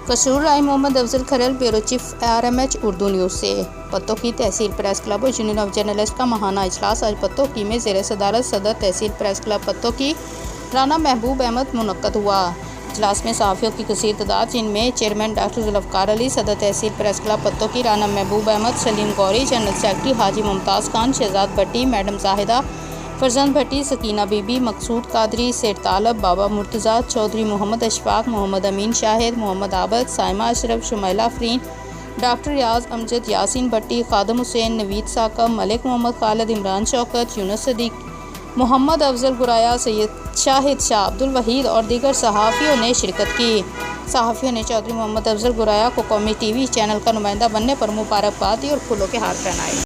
कसूर Rai Mohammad Afzal Kharal, bureau chief RMH Urdu news से। पत्तोकी तहसील प्रेस क्लब और यूनियन ऑफ जर्नलिस्ट का माहाना इजलास आज पत्तोकी में ज़ेर सदारत सदर तहसील प्रेस क्लब पत्तोकी राना महबूब अहमद मुनक्कद हुआ। इजलास में सहाफ़ियों की कसीर तादाद, जिनमें चेयरमैन डॉक्टर जुल्फ़कार अली, सदर तहसील press club Pattoki Rana Mehboob Ahmad, Salim Gauri, general secretary हाजी मुमताज़ खान, शहजाद भट्टी, मैडम जाहिदा, फरजंद भट्टी, सकीना बीबी, मकसूद कादरी, सेठ तालब, बाबा मुर्तज़ा, चौधरी मोहम्मद अशफाक, मोहम्मद अमीन शाहिद, मोहम्मद आबद, साइमा अशरफ, शुमैला फरीन, डॉक्टर रियाज अमजद, यासीन भट्टी, खादम हुसैन, नवीद साकब, मलिक मोहम्मद खालिद, इमरान शौकत, यूनुस सदीक, मोहम्मद अफजल गुराया, सैयद शाहिद शाह, अब्दुल वहीद और दीगर सहाफ़ियों ने शिरकत की। सहाफ़ियों ने चौधरी मोहम्मद अफजल गुराया को कौमी TV चैनल का नुमाइंदा बनने पर मुबारकबाद दी और फूलों के हार पहनाए।